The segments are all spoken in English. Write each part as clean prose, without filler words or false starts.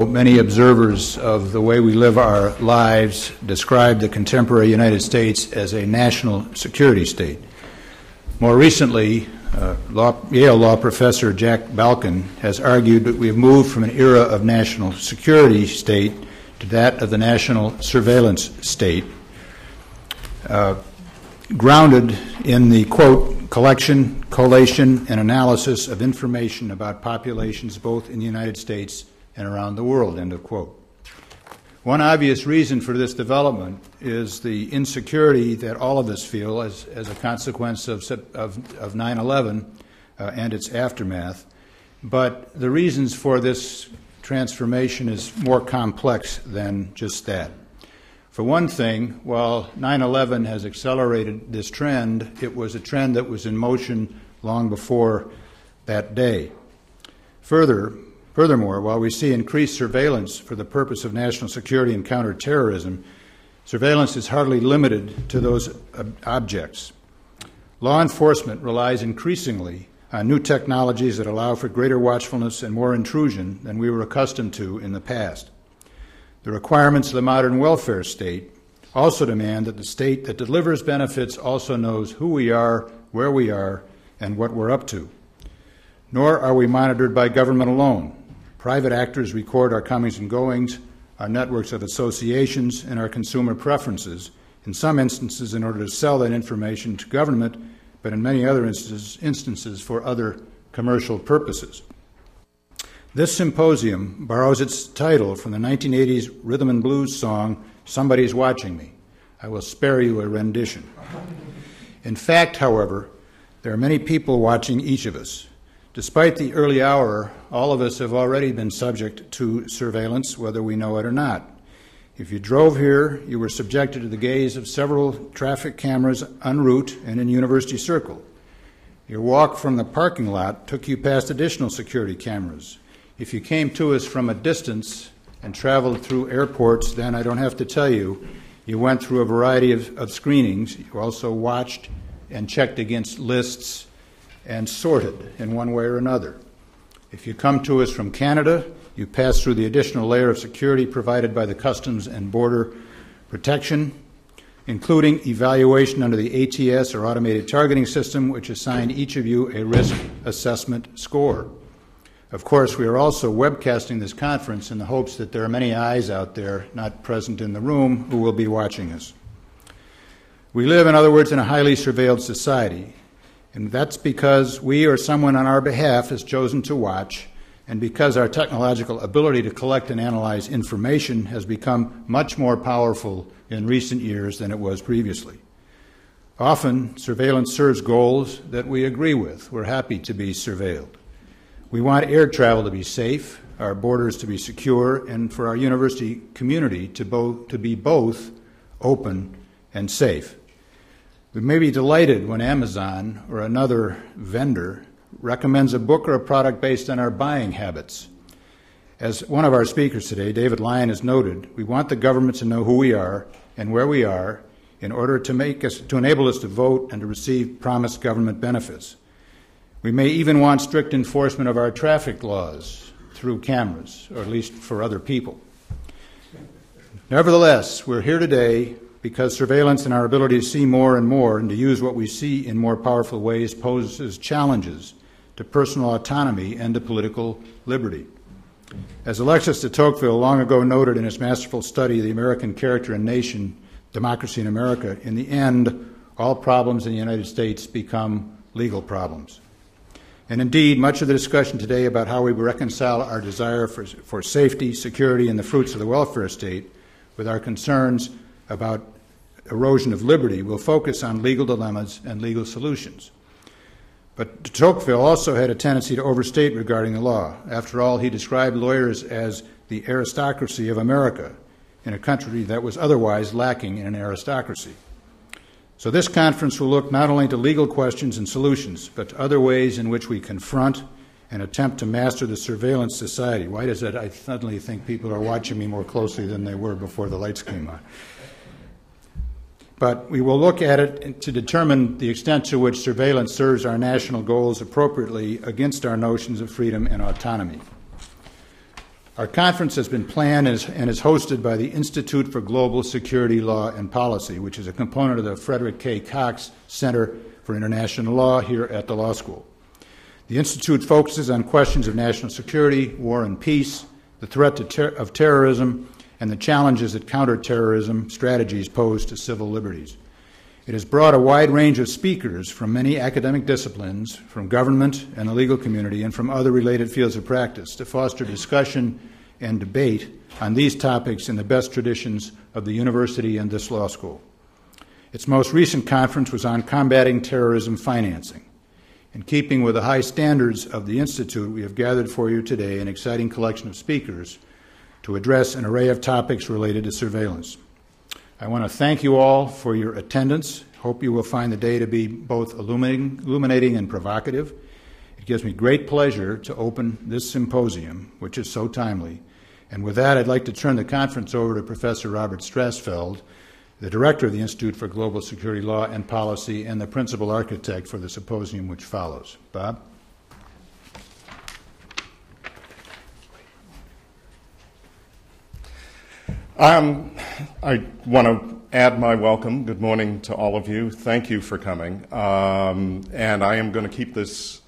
Many observers of the way we live our lives describe the contemporary United States as a national security state. More recently, Yale law professor Jack Balkin has argued that we have moved from an era of national security state to that of the national surveillance state, grounded in the, quote, collection, collation, and analysis of information about populations both in the United States and around the world, end of quote. One obvious reason for this development is the insecurity that all of us feel as a consequence of 9/11 and its aftermath. But the reasons for this transformation is more complex than just that. For one thing, while 9/11 has accelerated this trend, it was a trend that was in motion long before that day. Furthermore, while we see increased surveillance for the purpose of national security and counterterrorism, surveillance is hardly limited to those objects. Law enforcement relies increasingly on new technologies that allow for greater watchfulness and more intrusion than we were accustomed to in the past. The requirements of the modern welfare state also demand that the state that delivers benefits also knows who we are, where we are, and what we're up to. Nor are we monitored by government alone. Private actors record our comings and goings, our networks of associations, and our consumer preferences, in some instances in order to sell that information to government, but in many other instances for other commercial purposes. This symposium borrows its title from the 1980s rhythm and blues song, "Somebody's Watching Me." I will spare you a rendition. In fact, however, there are many people watching each of us. Despite the early hour, all of us have already been subject to surveillance, whether we know it or not. If you drove here, you were subjected to the gaze of several traffic cameras en route and in University Circle. Your walk from the parking lot took you past additional security cameras. If you came to us from a distance and traveled through airports, then I don't have to tell you, you went through a variety of screenings. You also watched and checked against lists and sorted in one way or another. If you come to us from Canada, you pass through the additional layer of security provided by the Customs and Border Protection, including evaluation under the ATS or automated targeting system, which assigned each of you a risk assessment score. Of course, we are also webcasting this conference in the hopes that there are many eyes out there not present in the room who will be watching us. We live, in other words, in a highly surveilled society. And that's because we or someone on our behalf has chosen to watch, and because our technological ability to collect and analyze information has become much more powerful in recent years than it was previously. Often, surveillance serves goals that we agree with. We're happy to be surveilled. We want air travel to be safe, our borders to be secure, and for our university community to be both open and safe. We may be delighted when Amazon or another vendor recommends a book or a product based on our buying habits. As one of our speakers today, David Lyon, has noted, we want the government to know who we are and where we are in order to enable us to vote and to receive promised government benefits. We may even want strict enforcement of our traffic laws through cameras, or at least for other people. Nevertheless, we're here today because surveillance and our ability to see more and more and to use what we see in more powerful ways poses challenges to personal autonomy and to political liberty. As Alexis de Tocqueville long ago noted in his masterful study, The American Character and Nation, Democracy in America, in the end, all problems in the United States become legal problems. And indeed, much of the discussion today about how we reconcile our desire for safety, security, and the fruits of the welfare state with our concerns about erosion of liberty will focus on legal dilemmas and legal solutions. But de Tocqueville also had a tendency to overstate regarding the law. After all, he described lawyers as the aristocracy of America in a country that was otherwise lacking in an aristocracy. So this conference will look not only to legal questions and solutions, but to other ways in which we confront and attempt to master the surveillance society. Why does that? I suddenly think people are watching me more closely than they were before the lights came on. But we will look at it to determine the extent to which surveillance serves our national goals appropriately against our notions of freedom and autonomy. Our conference has been planned and is hosted by the Institute for Global Security, Law, and Policy, which is a component of the Frederick K. Cox Center for International Law here at the law school. The Institute focuses on questions of national security, war and peace, the threat of terrorism, and the challenges that counterterrorism strategies pose to civil liberties. It has brought a wide range of speakers from many academic disciplines, from government and the legal community, and from other related fields of practice to foster discussion and debate on these topics in the best traditions of the university and this law school. Its most recent conference was on combating terrorism financing. In keeping with the high standards of the Institute, we have gathered for you today an exciting collection of speakers to address an array of topics related to surveillance. I want to thank you all for your attendance. Hope you will find the day to be both illuminating and provocative. It gives me great pleasure to open this symposium, which is so timely. And with that, I'd like to turn the conference over to Professor Robert Strassfeld, the Director of the Institute for Global Security, Law, and Policy, and the principal architect for the symposium which follows. Bob? I want to add my welcome. Good morning to all of you. Thank you for coming. And I am going to keep this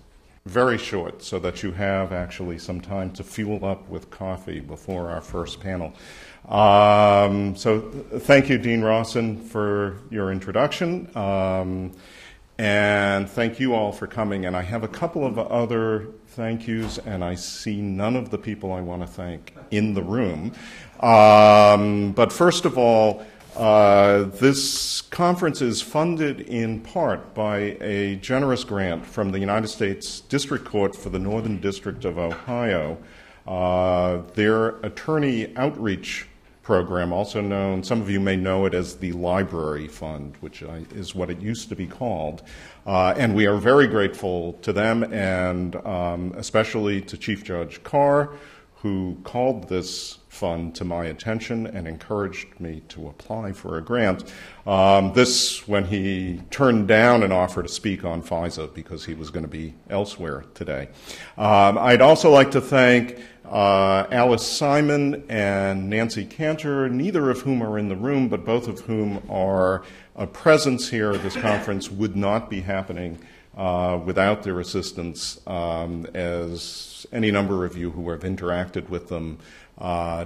very short so that you have actually some time to fuel up with coffee before our first panel. So thank you, Dean Rawson, for your introduction. And thank you all for coming. And I have a couple of other thank yous, and I see none of the people I want to thank in the room. But first of all, this conference is funded in part by a generous grant from the United States District Court for the Northern District of Ohio. Their attorney outreach program, also known, some of you may know it as the Library Fund, which is what it used to be called. And we are very grateful to them, and especially to Chief Judge Carr, who called this fund to my attention and encouraged me to apply for a grant. This, when he turned down an offer to speak on FISA because he was going to be elsewhere today. I'd also like to thank Alice Simon and Nancy Cantor, neither of whom are in the room, but both of whom are a presence here at this conference would not be happening without their assistance, as any number of you who have interacted with them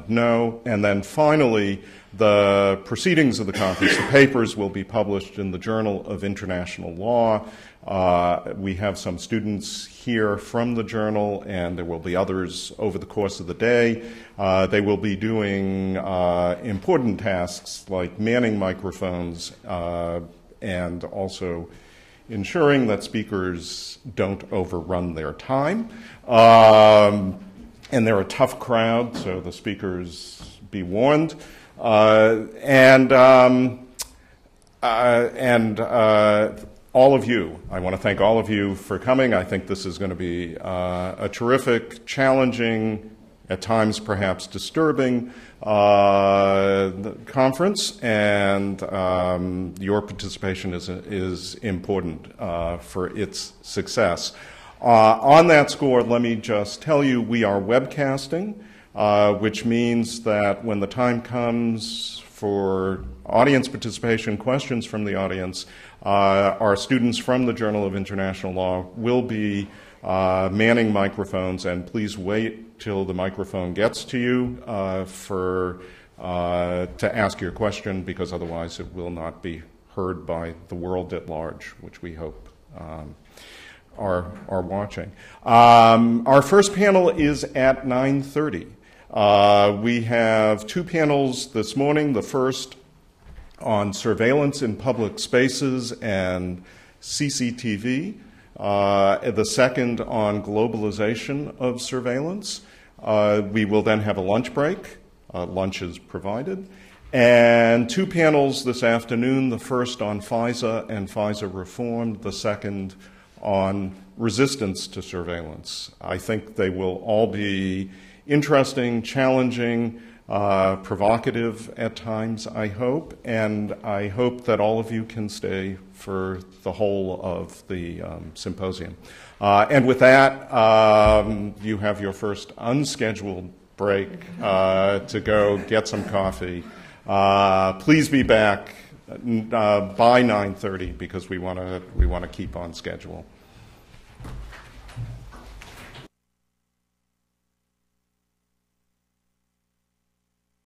know. And then finally, the proceedings of the conference, the papers will be published in the Journal of International Law. We have some students here from the journal, and there will be others over the course of the day. They will be doing important tasks like manning microphones and also ensuring that speakers don't overrun their time. And they're a tough crowd, so the speakers be warned. And all of you, I want to thank all of you for coming. I think this is going to be a terrific, challenging, at times perhaps disturbing conference, and your participation is important for its success. On that score, let me just tell you we are webcasting, which means that when the time comes for audience participation, questions from the audience, our students from the Journal of International Law will be manning microphones, and please wait till the microphone gets to you to ask your question, because otherwise it will not be heard by the world at large, which we hope are watching. Our first panel is at 9:30. We have two panels this morning. The first on surveillance in public spaces and CCTV. The second on globalization of surveillance. We will then have a lunch break. Lunch is provided. And two panels this afternoon, the first on FISA and FISA reform, the second on resistance to surveillance. I think they will all be interesting, challenging, provocative at times, I hope, and I hope that all of you can stay for the whole of the symposium. And with that, you have your first unscheduled break to go get some coffee. Please be back by 9:30 because we want to keep on schedule.